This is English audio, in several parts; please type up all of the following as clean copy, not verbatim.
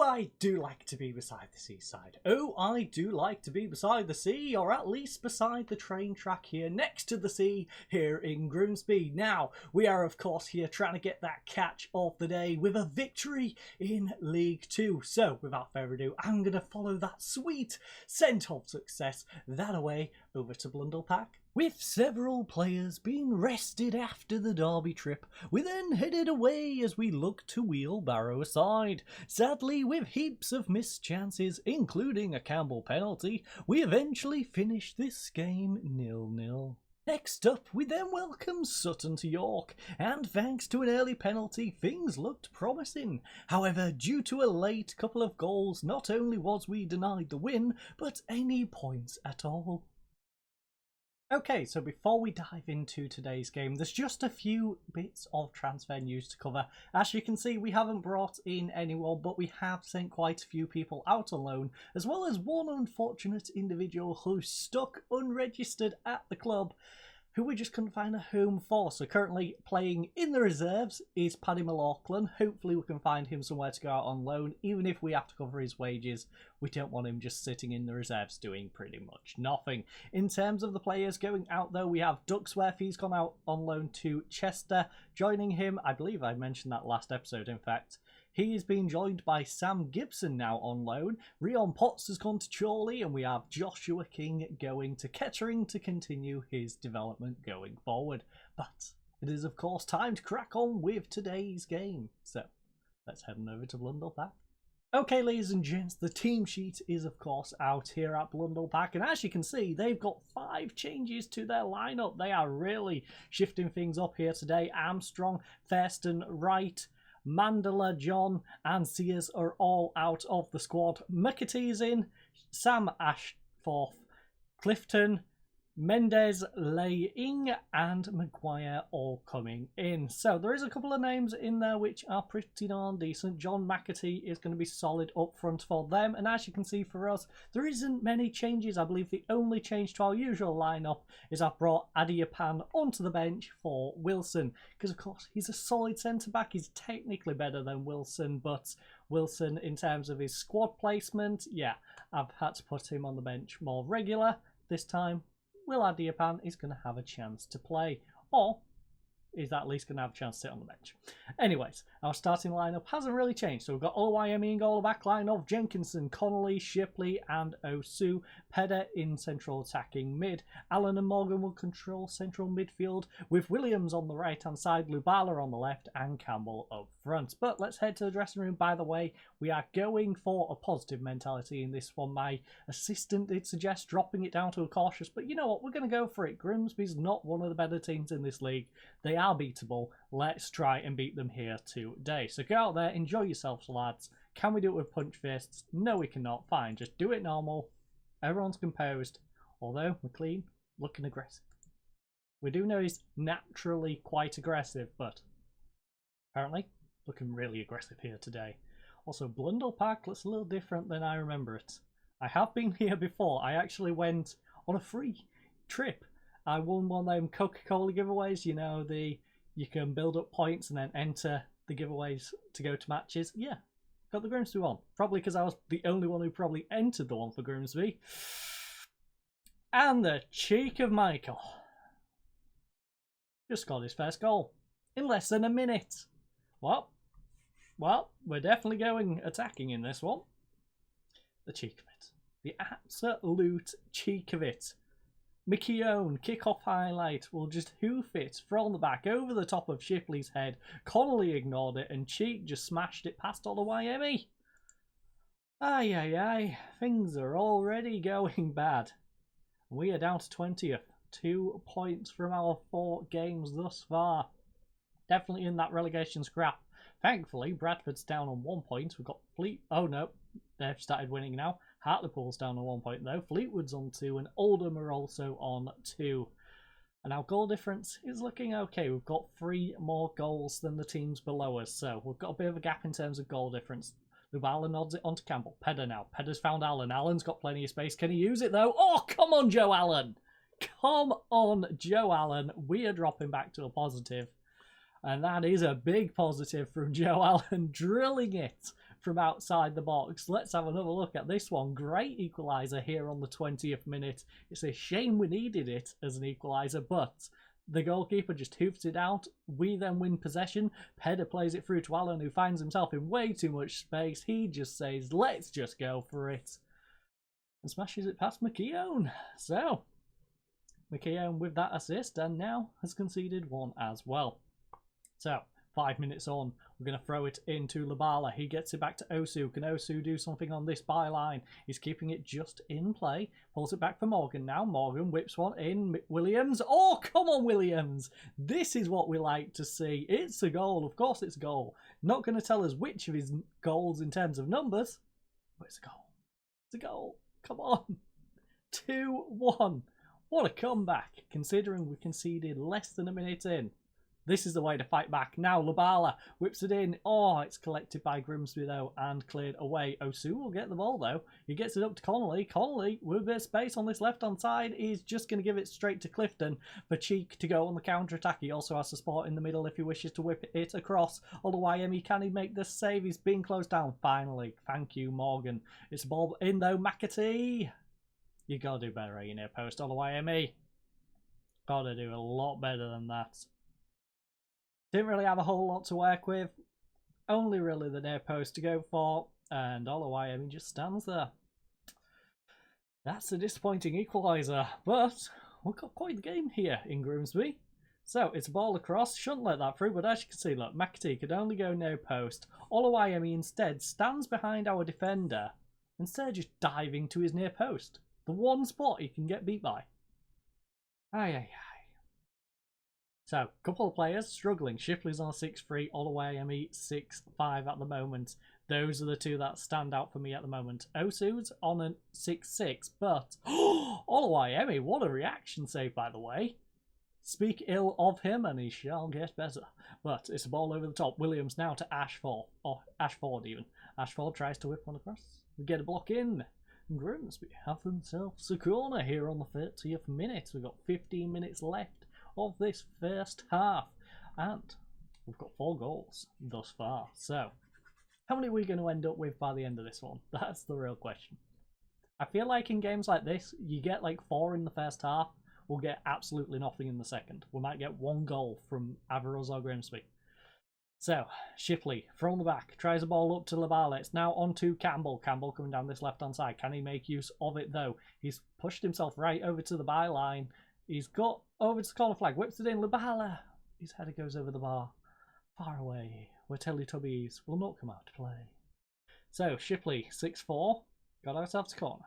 Oh, I do like to be beside the seaside. Oh, I do like to be beside the sea, or at least beside the train track here next to the sea here in Grimsby. Now, we are of course here trying to get that catch of the day with a victory in League 2. So, without further ado, I'm going to follow that sweet scent of success that away over to Blundell Park. With several players being rested after the derby trip, we then headed away as we looked to wheelbarrow aside. Sadly, with heaps of missed chances, including a Campbell penalty, we eventually finished this game 0-0. Next up, we then welcomed Sutton to York, and thanks to an early penalty, things looked promising. However, due to a late couple of goals, not only was we denied the win, but any points at all. Okay, so before we dive into today's game, there's just a few bits of transfer news to cover. As you can see, we haven't brought in anyone, but we have sent quite a few people out on loan, as well as one unfortunate individual who's stuck unregistered at the club, who we just couldn't find a home for. So currently playing in the reserves is Paddy McLaughlin. Hopefully we can find him somewhere to go out on loan, even if we have to cover his wages. We don't want him just sitting in the reserves doing pretty much nothing. In terms of the players going out though, we have Ducksworth. He's gone out on loan to Chester. Joining him, I believe I mentioned that last episode in fact, he is being joined by Sam Gibson now on loan. Rion Potts has gone to Chorley, and we have Joshua King going to Kettering to continue his development going forward. But it is of course time to crack on with today's game. So let's head on over to Blundell Park. Okay, ladies and gents, the team sheet is of course out here at Blundell Park, and as you can see, they've got 5 changes to their lineup. They are really shifting things up here today. Armstrong, Thurston, Wright, Mandela, John and Sears are all out of the squad. McAtee's in, Sam Ashforth, Clifton, Mendez, Laying and Maguire all coming in. So there is a couple of names in there which are pretty darn decent. John McAtee is going to be solid up front for them, and as you can see for us, there isn't many changes. I believe the only change to our usual lineup is I've brought Adiapan onto the bench for Wilson, because of course he's a solid centre back. He's technically better than Wilson, but Wilson in terms of his squad placement, yeah, I've had to put him on the bench more regular this time. Will Adiapan is going to have a chance to play, or is at least going to have a chance to sit on the bench. Anyways, our starting lineup hasn't really changed. So we've got Oluwayemi in goal, a back line of Jenkinson, Connolly, Shipley and Osu. Pedder in central attacking mid. Allen and Morgan will control central midfield, with Williams on the right hand side, Lubala on the left and Campbell up front. But let's head to the dressing room. By the way, we are going for a positive mentality in this one. My assistant did suggest dropping it down to a cautious, but you know what, we're going to go for it. Grimsby's not one of the better teams in this league. They are beatable. Let's try and beat them here today. So go out there, enjoy yourselves, lads. Can we do it with punch fists? No, we cannot. Fine, just do it normal. Everyone's composed. Although McLean looking aggressive. We do know he's naturally quite aggressive, but apparently looking really aggressive here today. Also, Blundell Park looks a little different than I remember it. I have been here before. I actually went on a free trip. I won one of them Coca-Cola giveaways, you know, you can build up points and then enter the giveaways to go to matches. Yeah, got the Grimsby one. Probably because I was the only one who probably entered the one for Grimsby. And the cheek of Michael just scored his first goal in less than a minute. Well, we're definitely going attacking in this one. The cheek of it. The absolute cheek of it. Mickey Owen, kick-off highlight, will just hoof it from the back over the top of Shipley's head. Connolly ignored it and Cheek just smashed it past Oluwayemi. Aye, things are already going bad. We are down to 20th. 2 points from our 4 games thus far. Definitely in that relegation scrap. Thankfully, Bradford's down on 1 point. We've got Fleet. Oh no, they've started winning now. Hartlepool's down on 1 point though. Fleetwood's on 2 and Oldham are also on 2. And our goal difference is looking okay. We've got 3 more goals than the teams below us, so we've got a bit of a gap in terms of goal difference. Lubala nods it onto Campbell. Pedder now. Pedder's found Allen. Allen's got plenty of space. Can he use it though? Oh, come on, Joe Allen. Come on, Joe Allen. We are dropping back to a positive. And that is a big positive from Joe Allen, drilling it from outside the box. Let's have another look at this one. Great equaliser here on the 20th minute. It's a shame we needed it as an equaliser, but the goalkeeper just hoofs it out. We then win possession. Pedder plays it through to Alan, who finds himself in way too much space. He just says, let's just go for it, and smashes it past McKeown. So, McKeown with that assist, and now has conceded one as well. So, 5 minutes on, we're going to throw it into Labala. He gets it back to Osu. Can Osu do something on this byline? He's keeping it just in play. Pulls it back for Morgan now. Morgan whips one in. Williams. Oh, come on, Williams. This is what we like to see. It's a goal. Of course it's a goal. Not going to tell us which of his goals in terms of numbers, but it's a goal. It's a goal. Come on. 2-1. What a comeback, considering we conceded less than a minute in. This is the way to fight back. Now Labala whips it in. Oh, it's collected by Grimsby though and cleared away. Osu will get the ball though. He gets it up to Connolly. Connolly, with a bit of space on this left-hand side, is just going to give it straight to Clifton for Cheek to go on the counter-attack. He also has the support in the middle if he wishes to whip it across. Oluwayemi, can he make the save? He's being closed down. Finally. Thank you, Morgan. It's a ball in though. McAtee. You got to do better at your near post, Oluwayemi. Got to do a lot better than that. Didn't really have a whole lot to work with. Only really the near post to go for. And Oluwayemi just stands there. That's a disappointing equaliser. But we've got quite the game here in Grimsby. So it's a ball across. Shouldn't let that through. But as you can see, look, McAtee could only go near post. Oluwayemi instead stands behind our defender. Instead of just diving to his near post. The one spot he can get beat by. Aye, aye, aye. So, a couple of players struggling. Shipley's on a 6-3, Oluwayemi 6-5 at the moment. Those are the two that stand out for me at the moment. Osu's on a 6-6, but Oluwayemi, what a reaction save, by the way. Speak ill of him and he shall get better. But it's a ball over the top. Williams now to Ashford, or Ashford even. Ashford tries to whip one across. We get a block in. Grimsby have themselves a corner here on the 30th minute. We've got 15 minutes left of this first half, and we've got 4 goals thus far. So, how many are we going to end up with by the end of this one? That's the real question. I feel like in games like this, you get like 4 in the first half, we'll get absolutely nothing in the second. We might get 1 goal from either us or Grimsby. So, Shipley from the back tries a ball up to Labala. It's now on to Campbell. Campbell coming down this left hand side. Can he make use of it though? He's pushed himself right over to the byline. He's got over to the corner flag, whips it in. Labala. His header goes over the bar. Far away, where Teletubbies will not come out to play. So, Shipley, 6-4. Got ourselves a corner.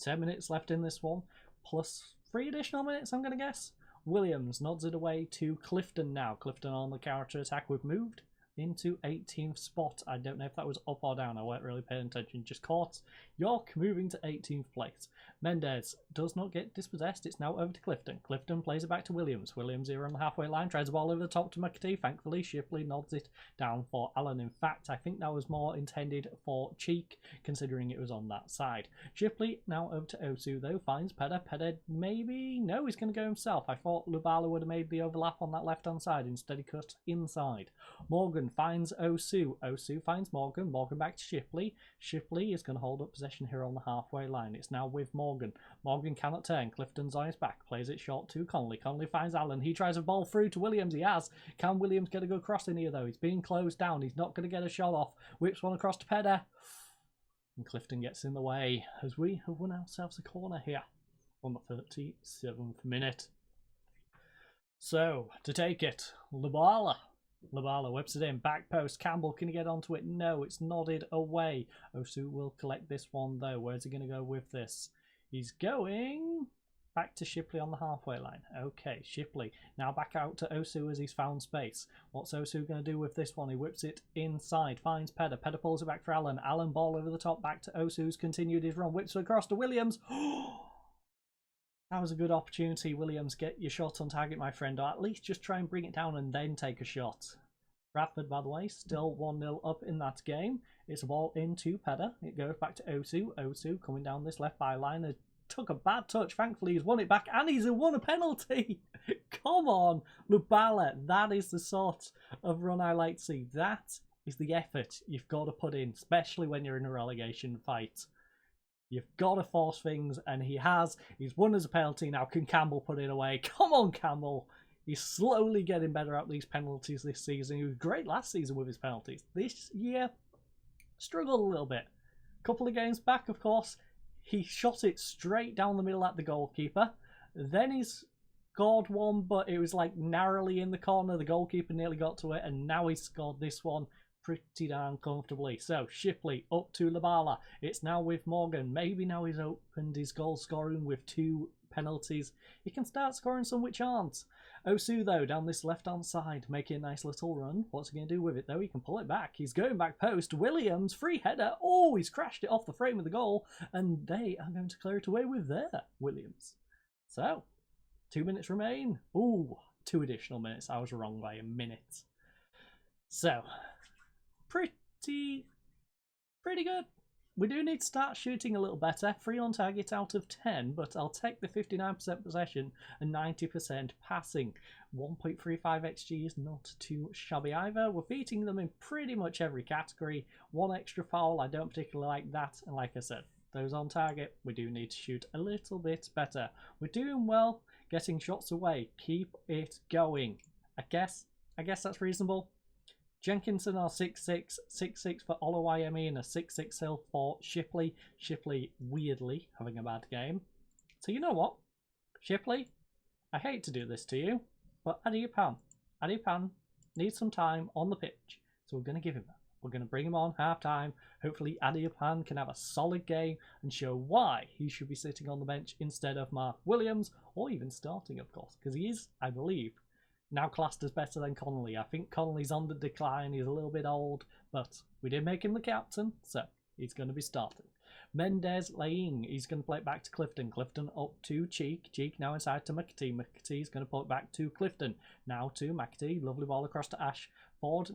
10 minutes left in this one, plus 3 additional minutes, I'm going to guess. Williams nods it away to Clifton now. Clifton on the counter attack. We've moved into 18th spot. I don't know if that was up or down. I weren't really paying attention. Just caught. York moving to 18th place. Mendes does not get dispossessed. It's now over to Clifton. Clifton plays it back to Williams. Williams here on the halfway line. Tries the ball over the top to McAtee. Thankfully, Shipley nods it down for Allen. In fact, I think that was more intended for Cheek, considering it was on that side. Shipley now over to Osu, though. Finds Pedder. Pedder maybe? No, he's going to go himself. I thought Lubala would have made the overlap on that left-hand side. Instead, he cut inside. Morgan finds Osu. Osu finds Morgan. Morgan back to Shipley. Shipley is going to hold up possession here on the halfway line. It's now with Morgan. Morgan cannot turn. Clifton's on his back. Plays it short to Connolly. Connolly finds Allen. He tries a ball through to Williams. He has. Can Williams get a good cross in here though? He's being closed down. He's not going to get a shot off. Whips one across to Pedder. And Clifton gets in the way as we have won ourselves a corner here on the 37th minute. So, to take it, Labala whips it in, back post. Campbell, can he get onto it? No, it's nodded away. Osu will collect this one though. Where's he going to go with this? He's going back to Shipley on the halfway line. Okay, Shipley now back out to Osu as he's found space. What's Osu going to do with this one? He whips it inside, finds Pedder. Pedder pulls it back for Allen. Allen ball over the top, back to Osu, who's continued his run. Whips it across to Williams. That was a good opportunity. Williams, get your shot on target, my friend, or at least just try and bring it down and then take a shot. Bradford, by the way, still 1-0 up in that game. It's a ball into Pedder. It goes back to Osu. Osu coming down this left byline. It took a bad touch. Thankfully, he's won it back and he's won a penalty. Come on, Lubala. That is the sort of run I like to see. That is the effort you've got to put in, especially when you're in a relegation fight. You've got to force things, and he has. He's won as a penalty. Now, can Campbell put it away? Come on, Campbell. He's slowly getting better at these penalties this season. He was great last season with his penalties. This year, struggled a little bit. A couple of games back, of course, he shot it straight down the middle at the goalkeeper. Then he's scored one, but it was like narrowly in the corner. The goalkeeper nearly got to it, and now he's scored this one pretty darn comfortably. So Shipley up to Labala. It's now with Morgan. Maybe now he's opened his goal scoring with 2 penalties. He can start scoring some which aren't. Osu, though, down this left-hand side, making a nice little run. What's he going to do with it, though? He can pull it back. He's going back post. Williams, free header. Oh, he's crashed it off the frame of the goal, and they are going to clear it away with their Williams. So, 2 minutes remain. Ooh, 2 additional minutes. I was wrong by a minute. So, pretty good. We do need to start shooting a little better. 3 on target out of 10, but I'll take the 59% possession and 90% passing. 1.35 XG is not too shabby either. We're beating them in pretty much every category. 1 extra foul, I don't particularly like that. And like I said, those on target, we do need to shoot a little bit better. We're doing well, getting shots away. Keep it going. I guess that's reasonable. Jenkinson are 6'6", 6'6" for Oluwayemi, and a 6'6" hill for Shipley. Shipley, weirdly, having a bad game. So you know what? Shipley, I hate to do this to you, but Adiapan needs some time on the pitch. So we're going to give him that. We're going to bring him on half-time. Hopefully Adiapan can have a solid game and show why he should be sitting on the bench instead of Mark Williams, or even starting, of course, because he is, I believe, now classed as better than Connolly. I think Connolly's on the decline. He's a little bit old, but we did make him the captain, so he's going to be starting. Mendes Laying, he's going to play it back to Clifton. Clifton up to Cheek. Cheek now inside to McAtee. McAtee's going to pull it back to Clifton. Now to McAtee. Lovely ball across to Ashford.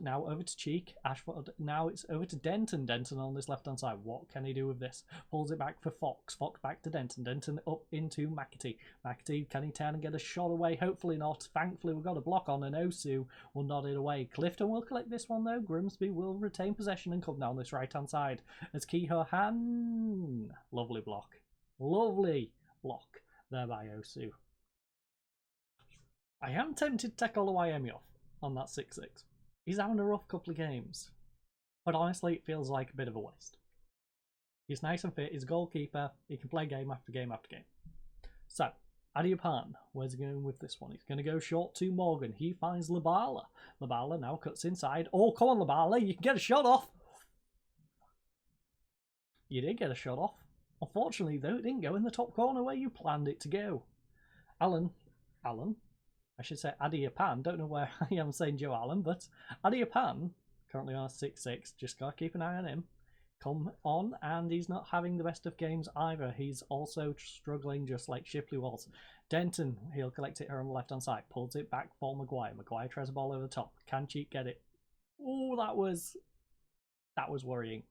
Now over to Cheek. Ashford. Now it's over to Denton. Denton on this left-hand side. What can he do with this? Pulls it back for Fox. Fox back to Denton. Denton up into McAtee. McAtee, can he turn and get a shot away? Hopefully not. Thankfully, we've got a block on, and Osu will nod it away. Clifton will collect this one, though. Grimsby will retain possession and come down this right-hand side as Kehoe lovely block. Lovely block there by Osu. I am tempted to take Oluwayemi off on that 6'6". He's having a rough couple of games, but honestly it feels like a bit of a waste. He's nice and fit, he's a goalkeeper, he can play game after game after game. So, Adiapan, where's he going with this one? He's going to go short to Morgan. He finds Labala. Labala now cuts inside. Oh, come on Labala, you can get a shot off. You did get a shot off. Unfortunately, though, it didn't go in the top corner where you planned it to go. Allen, I should say Adiapan. Don't know where I am saying Joe Allen, but Adiapan, currently on a 6'6", just got to keep an eye on him. Come on, and he's not having the best of games either. He's also struggling just like Shipley was. Denton, he'll collect it here on the left-hand side. Pulls it back for Maguire. Maguire tries the ball over the top. Can Cheek get it? Oh, that was worrying.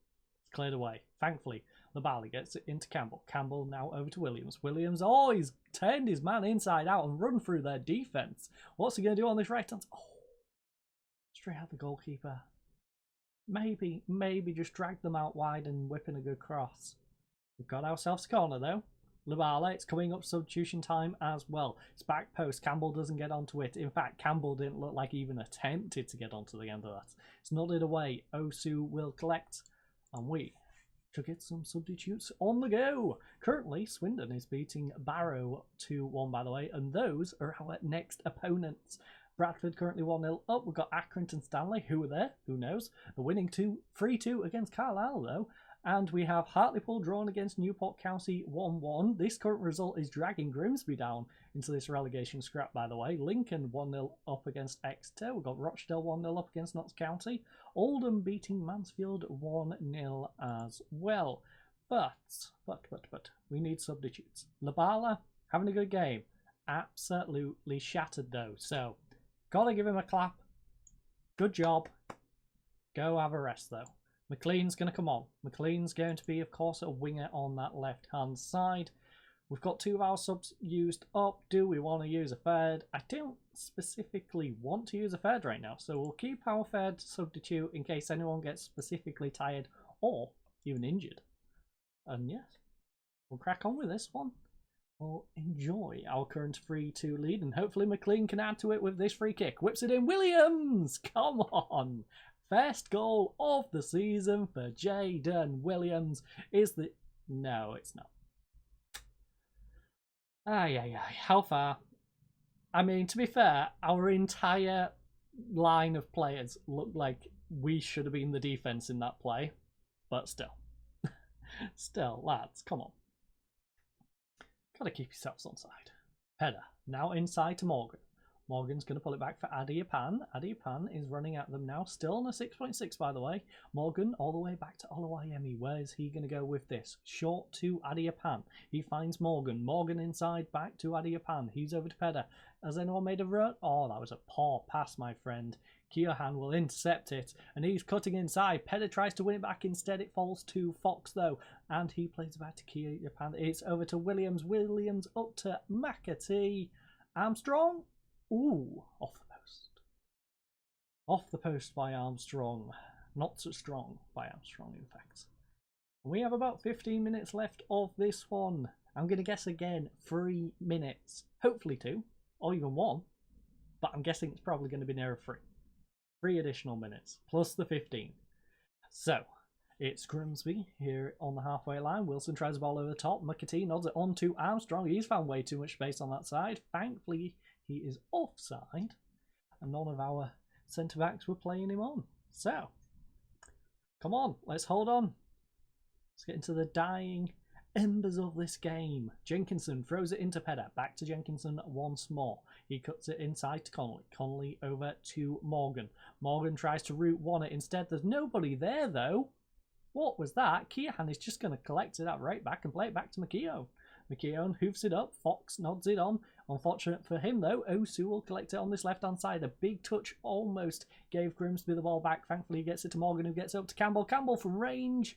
Cleared away. Thankfully, Labali gets it into Campbell. Campbell now over to Williams. Williams, oh, he's turned his man inside out and run through their defence. What's he going to do on this right hand? Oh, straight at the goalkeeper. Maybe just drag them out wide and whip in a good cross. We've got ourselves a corner though. Labala, it's coming up substitution time as well. It's back post. Campbell doesn't get onto it. In fact, Campbell didn't look like he even attempted to get onto the end of that. It's nodded away. Osu will collect. And we should get some substitutes on the go. Currently, Swindon is beating Barrow 2-1, by the way, and those are our next opponents. Bradford currently 1-0 up. We've got Accrington Stanley, who are there, who knows. They're winning 3-2 against Carlisle, though. And we have Hartlepool drawn against Newport County 1-1. This current result is dragging Grimsby down into this relegation scrap, by the way. Lincoln 1-0 up against Exeter. We've got Rochdale 1-0 up against Notts County. Oldham beating Mansfield 1-0 as well. But, we need substitutes. Labala having a good game. Absolutely shattered, though. So, gotta give him a clap. Good job. Go have a rest, though. McLean's going to come on. McLean's going to be, of course, a winger on that left-hand side. We've got 2 of our subs used up. Do we want to use a third? I don't specifically want to use a third right now, so we'll keep our third substitute in case anyone gets specifically tired or even injured. And yes, we'll crack on with this one. We'll enjoy our current 3-2 lead, and hopefully McLean can add to it with this free kick. Whips it in, Williams! Come on! First goal of the season for Jayden Williams is the... No, it's not. How far? I mean, to be fair, our entire line of players looked like we should have been the defence in that play. But still. Still, lads, come on. Gotta keep yourselves on side. Header. Now inside to Morgan. Morgan's going to pull it back for Adiapan. Adiapan is running at them now. Still on a 6.6, by the way. Morgan all the way back to Oluwayemi. Where is he going to go with this? Short to Adiapan. He finds Morgan. Morgan inside, back to Adiapan. He's over to Peda. Has anyone made a run? Oh, that was a poor pass, my friend. Keohan will intercept it, and he's cutting inside. Peda tries to win it back. Instead, it falls to Fox, though, and he plays it back to Keohan. It's over to Williams. Williams up to McAtee. Armstrong. Ooh, off the post. Off the post by Armstrong. Not so strong by Armstrong, in fact. We have about 15 minutes left of this one. I'm going to guess again 3 minutes. Hopefully 2, or even 1. But I'm guessing it's probably going to be nearer 3. 3 additional minutes, plus the 15. So, it's Grimsby here on the halfway line. Wilson tries the ball over the top. McAtee nods it on to Armstrong. He's found way too much space on that side. Thankfully, he is offside, and none of our centre-backs were playing him on. So, come on, let's hold on. Let's get into the dying embers of this game. Jenkinson throws it into Peda. Back to Jenkinson once more. He cuts it inside to Connolly. Connolly over to Morgan. Morgan tries to route one it. Instead, there's nobody there, though. What was that? Keohan is just going to collect it out right back and play it back to McKeown. McKeown hoofs it up. Fox nods it on. Unfortunate for him, though, Osu will collect it on this left-hand side. A big touch almost gave Grimsby the ball back. Thankfully, he gets it to Morgan, who gets it up to Campbell. Campbell from range.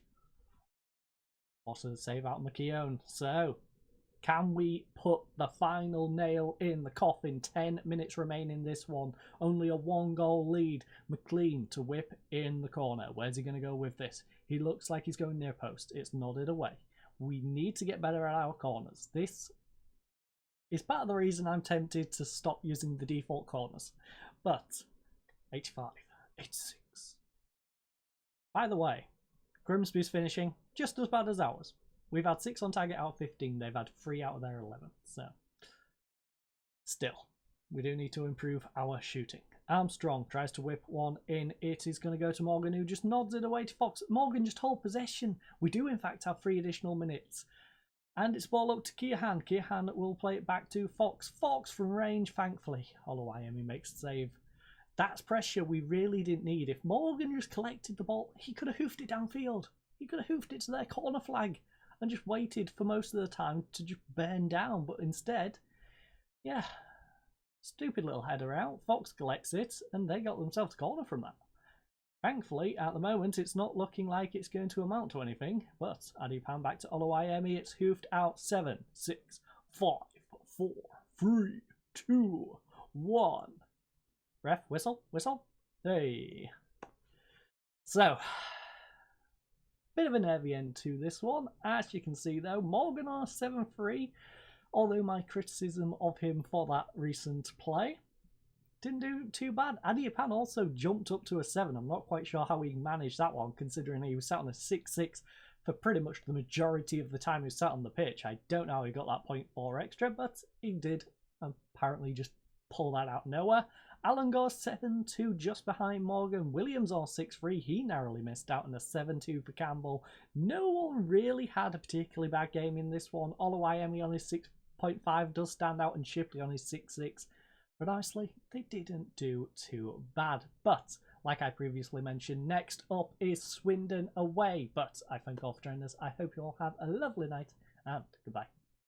What a save out of McKeown. So, can we put the final nail in the coffin? 10 minutes remain in this one. Only a 1-goal lead. McLean to whip in the corner. Where's he going to go with this? He looks like he's going near post. It's nodded away. We need to get better at our corners. This is part of the reason I'm tempted to stop using the default corners. But, H5, H6. By the way, Grimsby's finishing just as bad as ours. We've had 6 on target out of 15. They've had 3 out of their 11. So, still, we do need to improve our shooting. Armstrong tries to whip one in. It is going to go to Morgan, who just nods it away to Fox. Morgan just hold possession. We do, in fact, have 3 additional minutes. And it's ball up to Keohan. Keohan will play it back to Fox. Fox from range, thankfully. Oluwayemi makes the save. That's pressure we really didn't need. If Morgan just collected the ball, he could have hoofed it downfield. He could have hoofed it to their corner flag and just waited for most of the time to just burn down. But instead, yeah, stupid little header out. Fox collects it, and they got themselves a corner from that. Thankfully, at the moment, it's not looking like it's going to amount to anything. But Adipan back to Oluwayemi. It's hoofed out. 7, 6, 5, 4, 3, 2, 1. Ref, whistle, whistle. Hey. So, bit of a nervy end to this one. As you can see, though, Morgan on a 7-3. Although my criticism of him for that recent play didn't do too bad. Adiapan also jumped up to a 7. I'm not quite sure how he managed that one, considering he was sat on a 6-6 for pretty much the majority of the time he was sat on the pitch. I don't know how he got that 0.4 extra, but he did apparently just pull that out of nowhere. Alan goes 7-2 just behind Morgan. Williams on 6-3. He narrowly missed out on a 7-2 for Campbell. No one really had a particularly bad game in this one. Oluwayemi on his 6.5 does stand out, and Shipley on his 6-6. But honestly, they didn't do too bad. But, like I previously mentioned, next up is Swindon away. But I thank you all for joining us. I hope you all have a lovely night, and goodbye.